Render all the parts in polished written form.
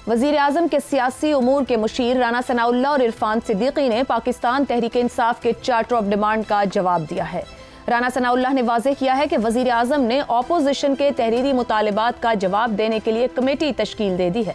वज़ीर आज़म के सियासी उमूर के मुशीर राना सनाउल्लाह और इरफान सिद्दीकी ने पाकिस्तान तहरीक इंसाफ के चार्टर ऑफ डिमांड का जवाब दिया है। राना सनाउल्लाह ने वाज़ेह किया है कि वज़ीर आज़म ने ऑपोजिशन के तहरीरी मुतालिबात का जवाब देने के लिए कमेटी तश्कील दे दी है।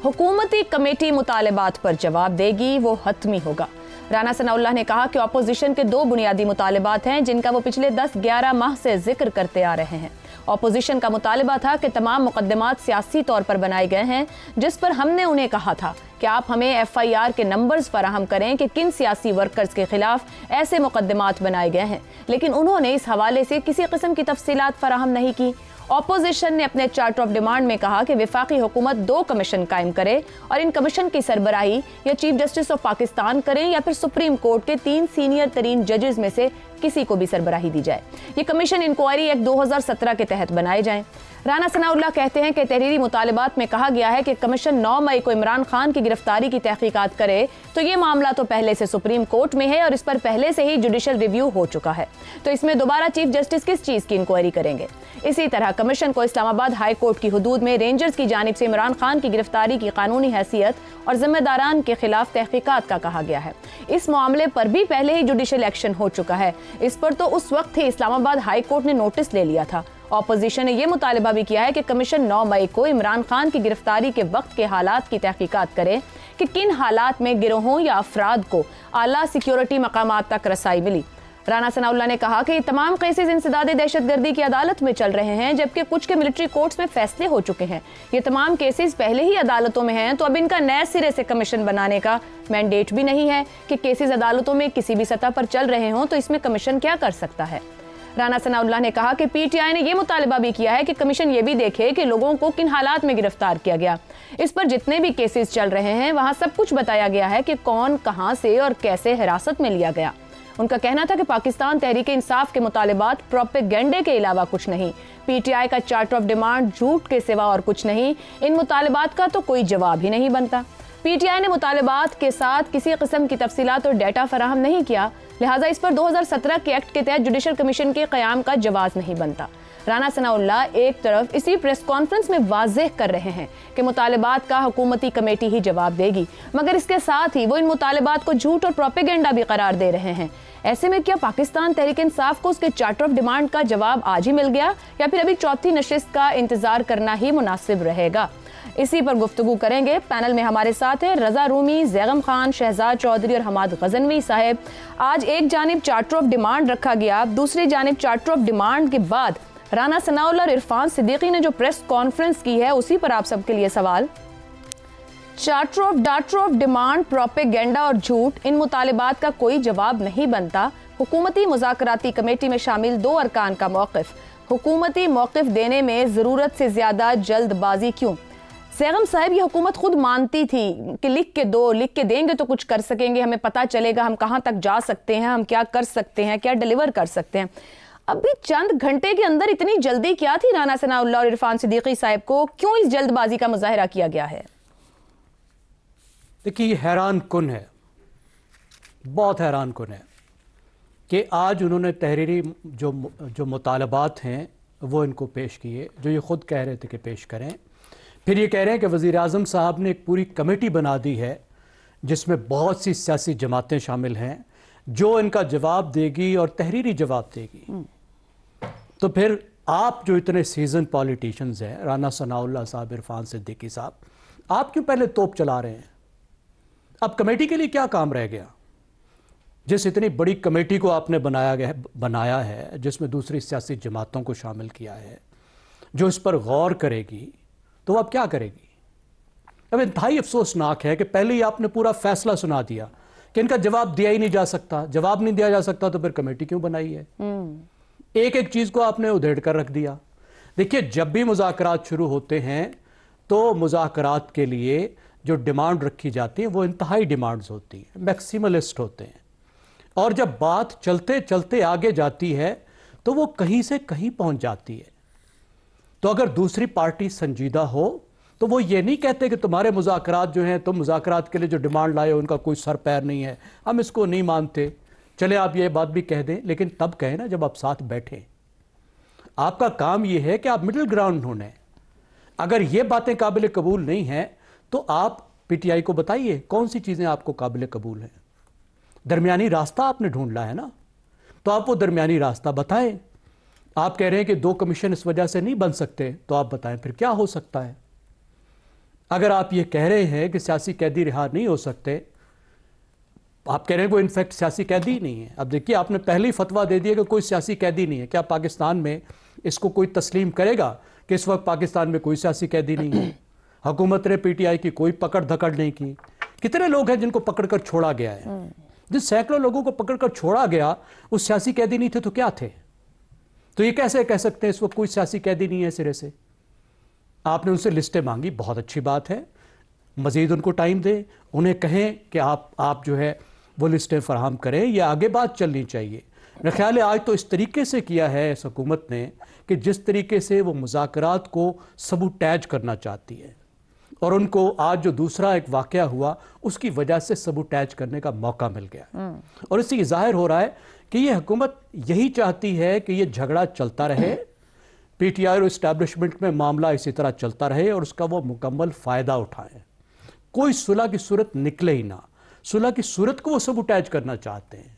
हुकूमती कमेटी मुतालिबात पर जवाब देगी, वो हतमी होगा। राना सनाउल्लाह ने कहा कि ऑपोजिशन के 2 बुनियादी मुतालिबात हैं जिनका वो पिछले 10-11 माह से जिक्र करते आ रहे हैं। ऑपोजिशन का मुतालिबा था कि तमाम मुकदमात सियासी तौर पर बनाए गए हैं, जिस पर हमने उन्हें कहा था कि आप हमें FIR के नंबर्स फराहम करें कि किन सियासी वर्कर्स के खिलाफ ऐसे मुकदमात बनाए गए हैं, लेकिन उन्होंने इस हवाले से किसी किस्म की तफसीलात फराहम नहीं की। ऑपोजिशन ने अपने चार्टर ऑफ डिमांड में कहा कि वफाकी हुकूमत 2 कमीशन कायम करे और इन कमीशन की सरबराही या चीफ जस्टिस ऑफ पाकिस्तान करें या फिर सुप्रीम कोर्ट के 3 सीनियर तरीन जजेस में से किसी को भी सरबराही दी जाए। ये कमीशन इंक्वायरी एक्ट 2017 के तहत बनाए जाएं। राना सनाउल्लाह कहते हैं कि तहरीरी मुतालिबात में कहा गया है कि कमीशन 9 मई को इमरान खान की गिरफ्तारी की तहकीकात करे, तो ये मामला तो पहले से सुप्रीम कोर्ट में है और इस पर पहले से ही जुडिशल रिव्यू हो चुका है, तो इसमें दोबारा चीफ जस्टिस किस चीज़ की इंक्वायरी करेंगे। इसी तरह कमीशन को इस्लामाबाद हाई कोर्ट की हदूद में रेंजर्स की जानिब से इमरान खान की गिरफ्तारी की कानूनी हैसियत और जिम्मेदारान के खिलाफ तहकीकात का कहा गया है। इस मामले पर भी पहले ही जुडिशल एक्शन हो चुका है। इस पर तो उस वक्त ही इस्लामाबाद हाई कोर्ट ने नोटिस ले लिया था। ऑपोजिशन ने यह मुतालिबा भी किया है कि कमीशन 9 मई को इमरान खान की गिरफ्तारी के वक्त के हालात की तहकीकात करे कि किन हालात में गिरोहों या अफराद को आला सिक्योरिटी मकामात तक रसाई मिली। राना सनाउल्लाह ने कहा कि ये तमाम केसेस इंसदाद दहशतगर्दी की अदालत में चल रहे हैं, जबकि कुछ के मिलिट्री कोर्ट्स में फैसले हो चुके हैं। ये तमाम केसेस पहले ही अदालतों में हैं, तो अब इनका नए सिरे से कमीशन बनाने का मैंडेट भी नहीं है कि केसेस अदालतों में किसी भी सतह पर चल रहे हों तो इसमें कमीशन क्या कर सकता है। राना सनाउल्लाह ने कहा कि PTI ने यह मुतालिबा भी किया है कि कमीशन ये भी देखे कि लोगों को किन हालात में गिरफ्तार किया गया। इस पर जितने भी केसेस चल रहे हैं वहां सब कुछ बताया गया है कि कौन, कहां से और कैसे हिरासत में लिया गया। उनका कहना था कि पाकिस्तान तहरीक इंसाफ के मुतालिबात प्रोपेगेंडे के अलावा कुछ नहीं। PTI का चार्टर ऑफ डिमांड झूठ के सिवा और कुछ नहीं। इन मुतालिबात का तो कोई जवाब ही नहीं बनता। PTI ने मुतालिबात के साथ किसी किस्म की तफसीलात और डाटा फराहम नहीं किया, लिहाजा इस पर 2017 के एक्ट के तहत जुडिशल कमीशन के क़याम का जवाज नहीं बनता। राना सनाउल्लाह एक तरफ इसी प्रेस कॉन्फ्रेंस में वाज़ेह कर रहे हैं कि मुतालिबात का हुकूमती कमेटी ही जवाब देगी, मगर इसके साथ ही वो इन मुतालिबात को झूठ और प्रोपेगेंडा भी करार दे रहे हैं। ऐसे में क्या पाकिस्तान तहरीक इंसाफ को उसके चार्टर ऑफ डिमांड का जवाब आज ही मिल गया या फिर अभी चौथी नशिस्त का इंतजार करना ही मुनासिब रहेगा? इसी पर गुफ्तगू करेंगे। पैनल में हमारे साथ हैं रजा रूमी, ज़ैगम खान, शहजाद चौधरी और हमाद गजनवी साहब। आज एक जानिब चार्टर ऑफ डिमांड रखा गया, दूसरी जानिब चार्टर ऑफ डिमांड के बाद राना सनाउल्लाह और इरफान सिद्दीकी ने जो प्रेस कॉन्फ्रेंस की है, उसी पर आप सबके लिए सवाल। चार्टर ऑफ डिमांड, प्रोपेगेंडा और झूठ, इन मुतालिबात का कोई जवाब नहीं बनता। हुकूमती मुज़ाकराती कमेटी में शामिल 2 अरकान का मौक़िफ़, हुकूमती मौक़िफ़ देने में ज़रूरत से ज़्यादा जल्दबाजी क्यों? ज़ैगम साहब, ये हुकूमत खुद मानती थी कि लिख के दो, लिख के देंगे तो कुछ कर सकेंगे, हमें पता चलेगा हम कहाँ तक जा सकते हैं, हम क्या कर सकते हैं, क्या डिलीवर कर सकते हैं। अभी चंद घंटे के अंदर इतनी जल्दी क्या थी राना सनाउल्लाह और इरफान सिद्दीकी साहब को? क्यों इस जल्दबाजी का मुजाहिरा किया गया है? देखिए, ये हैरान कुन है, बहुत हैरान कुन है कि आज उन्होंने तहरीरी जो मुतालबात हैं वो इनको पेश किए, जो ये खुद कह रहे थे कि पेश करें। फिर ये कह रहे हैं कि वज़ीर आज़म साहब ने एक पूरी कमेटी बना दी है जिसमें बहुत सी सियासी जमातें शामिल हैं जो इनका जवाब देगी और तहरीरी जवाब देगी। तो फिर आप जो इतने सीजन पॉलिटिशियंस हैं, राना सनाउल्लाह साहब, इरफान सिद्दीकी साहब, आप क्यों पहले तोप चला रहे हैं? अब कमेटी के लिए क्या काम रह गया? जिस इतनी बड़ी कमेटी को आपने बनाया है जिसमें दूसरी सियासी जमातों को शामिल किया है, जो इस पर गौर करेगी, तो अब क्या करेगी? अब इंतहाई अफसोसनाक है कि पहले ही आपने पूरा फैसला सुना दिया कि इनका जवाब दिया ही नहीं जा सकता। जवाब नहीं दिया जा सकता तो फिर कमेटी क्यों बनाई है? एक एक चीज को आपने उधेड़ कर रख दिया। देखिए, जब भी मुज़ाकरात शुरू होते हैं तो मुज़ाकरात के लिए जो डिमांड रखी जाती है वो इंतहाई डिमांड्स होती हैं, मैक्सिमलिस्ट होते हैं, और जब बात चलते चलते आगे जाती है तो वो कहीं से कहीं पहुंच जाती है। तो अगर दूसरी पार्टी संजीदा हो तो वो ये नहीं कहते कि तुम्हारे मुज़ाकरात जो हैं, तुम मुज़ाकरात के लिए जो डिमांड लाए हो उनका कोई सर पैर नहीं है, हम इसको नहीं मानते। चले आप ये बात भी कह दें, लेकिन तब कहें ना जब आप साथ बैठें। आपका काम ये है कि आप मिडिल ग्राउंड ढूंढें। अगर ये बातें काबिल कबूल नहीं हैं तो आप पीटीआई को बताइए कौन सी चीज़ें आपको काबिल कबूल हैं। दरमियानी रास्ता आपने ढूंढना है ना, तो आप वो दरमियानी रास्ता बताएं। आप कह रहे हैं कि 2 कमीशन इस वजह से नहीं बन सकते, तो आप बताएं फिर क्या हो सकता है। अगर आप ये कह रहे हैं कि सियासी कैदी रिहा नहीं हो सकते, आप कह रहे हैं कोई इनफैक्ट सियासी कैदी ही नहीं है। अब देखिए, आपने पहले ही फतवा दे दिया कि कोई सियासी कैदी नहीं है। क्या पाकिस्तान में इसको कोई तस्लीम करेगा कि इस वक्त पाकिस्तान में कोई सियासी कैदी नहीं है? हुकूमत ने पीटीआई की कोई पकड़ धकड़ नहीं की। कितने लोग हैं जिनको पकड़कर छोड़ा गया है? जिस सैकड़ों लोगों को पकड़कर छोड़ा गया वो सियासी कैदी नहीं थे तो क्या थे? तो ये कैसे कह सकते हैं इस वक्त कोई सियासी कैदी नहीं है सिरे से? आपने उनसे लिस्टें मांगी, बहुत अच्छी बात है, मजीद उनको टाइम दें, उन्हें कहें कि आप जो है वो लिस्टें फराहम करें, ये आगे बात चलनी चाहिए। मेरा ख्याल है आज तो इस तरीके से किया है इस हुकूमत ने कि जिस तरीके से वो मुज़ाकरात को सबूटैज करना चाहती है, और उनको आज जो दूसरा एक वाक़या हुआ उसकी वजह से सबूटैज करने का मौका मिल गया। और इससे ये जाहिर हो रहा है कि ये हुकूमत यही चाहती है कि ये झगड़ा चलता रहे, पीटीआई और इस्टेब्लिशमेंट में मामला इसी तरह चलता रहे और उसका वो मुकम्मल फ़ायदा उठाएं। कोई सुलह की सूरत निकले ही ना, सुलह की सूरत को वो सबूटैज करना चाहते हैं।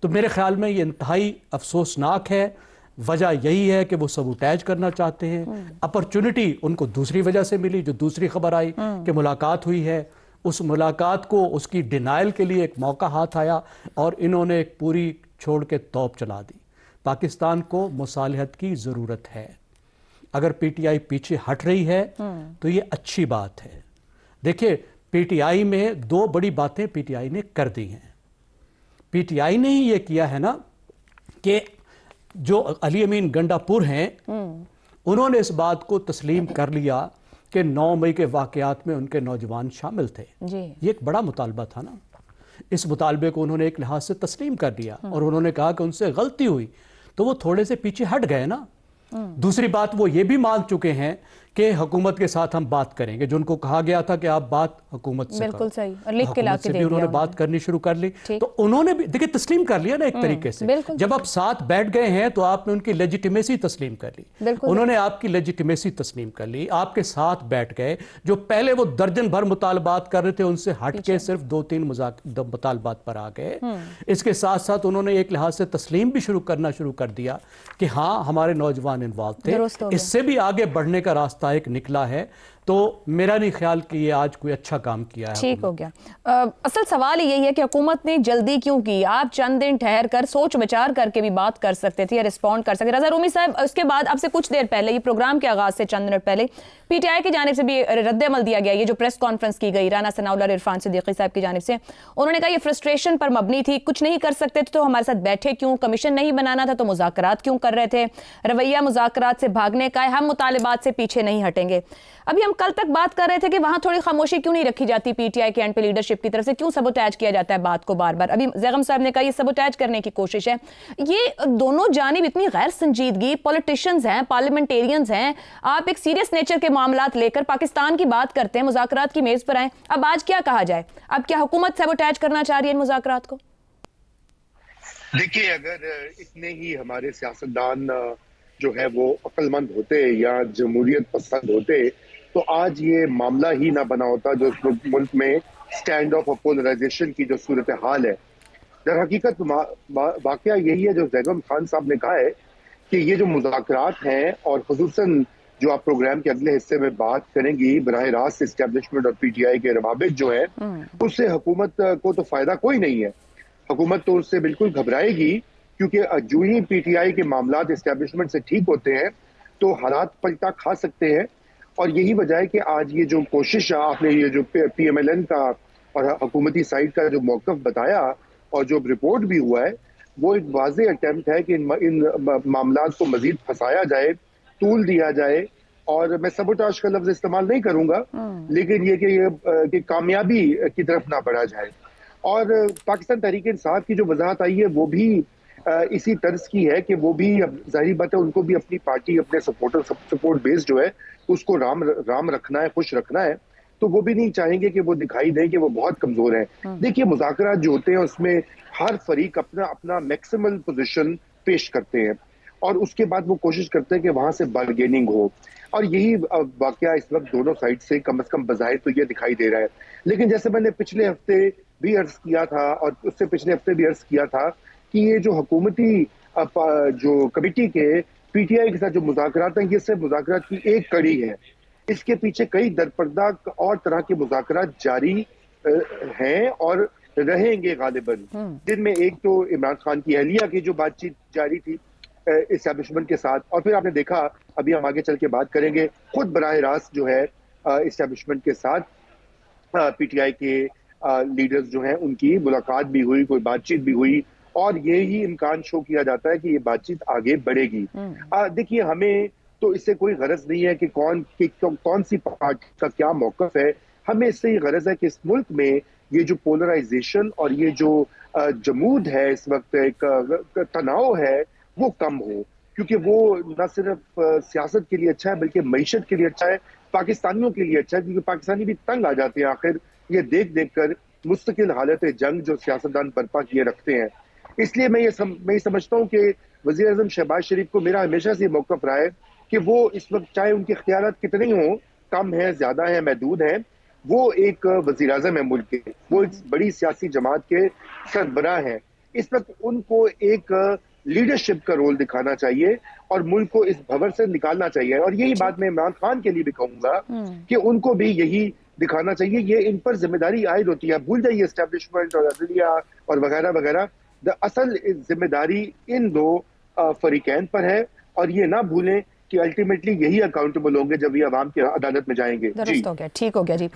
तो मेरे ख्याल में ये इंतहाई अफसोसनाक है। वजह यही है कि वो सबूटैज करना चाहते हैं। अपॉर्चुनिटी उनको दूसरी वजह से मिली, जो दूसरी खबर आई कि मुलाकात हुई है, उस मुलाकात को उसकी डिनाइल के लिए एक मौका हाथ आया और इन्होंने एक पूरी छोड़ के तौप चला दी। पाकिस्तान को मुसालहत की ज़रूरत है। अगर पीटीआई पीछे हट रही है तो ये अच्छी बात है। देखिए, पीटीआई में 2 बड़ी बातें पीटीआई ने कर दी हैं। पीटीआई ने ही ये किया है ना कि जो अली अमीन गंडापुर हैं उन्होंने इस बात को तस्लीम कर लिया कि 9 मई के वाक़यात में उनके नौजवान शामिल थे जी। ये एक बड़ा मुतालबा था ना, इस मुतालबे को उन्होंने एक लिहाज से तस्लीम कर दिया और उन्होंने कहा कि उनसे गलती हुई, तो वो थोड़े से पीछे हट गए ना। दूसरी बात, वो ये भी मान चुके हैं कि हुकूमत के साथ हम बात करेंगे, जो उनको कहा गया था कि आप बात हुकूमत से बिल्कुल करो। सही, और लिख के लाके दे दिया उन्होंने बात करनी शुरू कर ली, तो उन्होंने भी देखिए तस्लीम कर लिया ना एक तरीके से। जब आप साथ बैठ गए हैं तो आपने उनकी लेजिटिमेसी तस्लीम कर ली, उन्होंने आपकी लेजिटिमेसी तस्लीम कर ली, आपके साथ बैठ गए। जो पहले वो दर्जन भर मुतालबात कर रहे थे उनसे हट के सिर्फ 2-3 मुतालबात पर आ गए। इसके साथ साथ उन्होंने एक लिहाज से तस्लीम भी करना शुरू कर दिया कि हाँ, हमारे नौजवान इन्वॉल्व थे। इससे भी आगे बढ़ने का रास्ता एक निकला है। तो मेरा नहीं ख्याल कि ये आज कोई अच्छा काम किया है। ठीक हो गया। असल सवाल यही है कि हुकूमत ने जल्दी क्यों की? आप चंद दिन ठहर कर सोच विचार करके भी बात कर सकते थे या रिस्पॉन्ड कर सकते। रजा रूमी साहब, उसके बाद आपसे कुछ देर पहले, ये प्रोग्राम के आगाज से चंद मिनट पहले, पीटीआई की जानिब से भी रद्द-ए-अमल दिया गया। ये जो प्रेस कॉन्फ्रेंस की गई राना सनाउल्लाह और इरफान सिद्दीकी साहब की जानिब से, उन्होंने कहा ये फ्रस्ट्रेशन पर मबनी थी, कुछ नहीं कर सकते थे तो हमारे साथ बैठे क्यों? कमीशन नहीं बनाना था तो मुज़ाकरात क्यों कर रहे थे? रवैया मुज़ाकरात से भागने का है, हम मुतालिबात से पीछे नहीं हटेंगे। अभी हम कल तक बात कर रहे थे कि वहां थोड़ी खामोशी क्यों नहीं रखी जाती पीटीआई के एंड पे लीडरशिप की तरफ से, क्यों सबोटैज किया जाता है बात को बार बार? अभी ज़ैगम साहब ने कहा ये सबोटैज करने की कोशिश है। ये दोनों जानिब इतनी गैर संजीदगी, पॉलिटिशियंस हैं, पार्लियामेंटेरियंस हैं, आप एक सीरियस नेचर के मामलात लेकर पाकिस्तान की बात करते हैं, मुज़ाकरात की मेज पर आए। अब आज क्या कहा जाए? अब क्या हुकूमत सबोटैज करना चाह रही है इन मुज़ाकरात को? देखिए, अगर इतने ही हमारे सियासतदान जो है वो अक्लमंद होते या जमहूरियत पसंद होते तो आज ये मामला ही ना बना होता जो मुल्क में स्टैंड ऑफ पोलराइजेशन की जो सूरत हाल है। दर हकीकत वाकया यही है जो ज़ैगम खान साहब ने कहा है कि ये जो मुज़ाकरात हैं और खुसूसन जो आप प्रोग्राम के अगले हिस्से में बात करेंगी बराह रास्त इस्टेब्लिशमेंट और पीटीआई के रवाबित जो है, उससे हुकूमत को तो फायदा कोई नहीं है। हुकूमत तो उससे बिल्कुल घबराएगी, क्योंकि जो ही पीटीआई के मामलात इस्टेब्लिशमेंट से ठीक होते हैं तो हालात पलटा खा सकते हैं। और यही वजह है कि आज ये जो कोशिश आपने ये जो पीएमएलएन का और हुकूमती साइड का जो मौक़िफ़ बताया और जो रिपोर्ट भी हुआ है, वो एक वाज़ेह अटेम्प्ट है कि इन मामलात को मजीद फंसाया जाए, तूल दिया जाए। और मैं सबोटाज का लफ्ज़ इस्तेमाल नहीं करूँगा, लेकिन ये कि कामयाबी की तरफ ना बढ़ा जाए। और पाकिस्तान तहरीक इंसाफ की जो वजाहत आई है वो भी इसी तर्ज की है कि वो भी जाहिर बात है उनको भी अपनी पार्टी, अपने सपोर्ट बेस जो है उसको राम रखना है, खुश रखना है। तो वो भी नहीं चाहेंगे कि वो दिखाई दें कि वो बहुत कमजोर हैं। देखिए, मुज़ाकरात जो होते हैं उसमें हर फरीक अपना अपना मैक्सिमल पोजीशन पेश करते हैं और उसके बाद वो कोशिश करते हैं कि वहां से बार्गेनिंग हो। और यही वाकया इस वक्त दोनों साइड से कम से कम बजाय तो ये दिखाई दे रहा है। लेकिन जैसे मैंने पिछले हफ्ते भी अर्ज किया था और उससे पिछले हफ्ते भी अर्ज किया था कि ये जो हुकूमती जो कमेटी के पीटीआई के साथ जो मुज़ाकरात हैं, ये सिर्फ मुज़ाकरात की एक कड़ी है। इसके पीछे कई दरपर्दा और तरह के मुज़ाकरात जारी हैं और रहेंगे गालिबन। जिनमें एक तो इमरान खान की अहलिया की जो बातचीत जारी थी इस्टेब्लिशमेंट के साथ, और फिर आपने देखा, अभी हम आगे चल के बात करेंगे, खुद बराह रास्त जो है इस्टेब्लिशमेंट के साथ पीटीआई के लीडर्स जो हैं उनकी मुलाकात भी हुई, कोई बातचीत भी हुई, और यही इम्कान शो किया जाता है कि ये बातचीत आगे बढ़ेगी। देखिए, हमें तो इससे कोई गरज नहीं है कि कौन सी पार्टी का क्या मौकफ है। हमें इससे ये गरज है कि इस मुल्क में ये जो पोलराइजेशन और ये जो जमूद है, इस वक्त एक तनाव है, वो कम हो, क्योंकि वो न सिर्फ सियासत के लिए अच्छा है बल्कि मईशत के लिए अच्छा है, पाकिस्तानियों के लिए अच्छा है, क्योंकि पाकिस्तानी भी तंग आ जाते हैं आखिर ये देख देख कर मुस्तकिल हालत जंग जो सियासतदान बर्पा किए रखते हैं। इसलिए मैं ये समझता हूँ कि वज़ीर आज़म शहबाज शरीफ को मेरा हमेशा से मौक़िफ़ रहा है कि वो इस वक्त चाहे उनके इख्तियारात कितने ही हों, कम है, ज्यादा है, महदूद है, वो एक वज़ीर आज़म है मुल्क के, वो एक बड़ी सियासी जमात के सरबराह हैं। इस वक्त उनको एक लीडरशिप का रोल दिखाना चाहिए और मुल्क को इस भंवर से निकालना चाहिए। और यही बात मैं इमरान खान के लिए भी कहूंगा कि उनको भी यही दिखाना चाहिए। ये इन पर जिम्मेदारी आयद होती है। भूल जाइए एस्टेब्लिशमेंट और अदलिया और वगैरह वगैरह, असल जिम्मेदारी इन दो फरीकैन पर है। और ये ना भूलें कि अल्टीमेटली यही अकाउंटेबल होंगे जब ये अवाम की अदालत में जाएंगे। दुरुस्त हो गया, ठीक हो गया जी।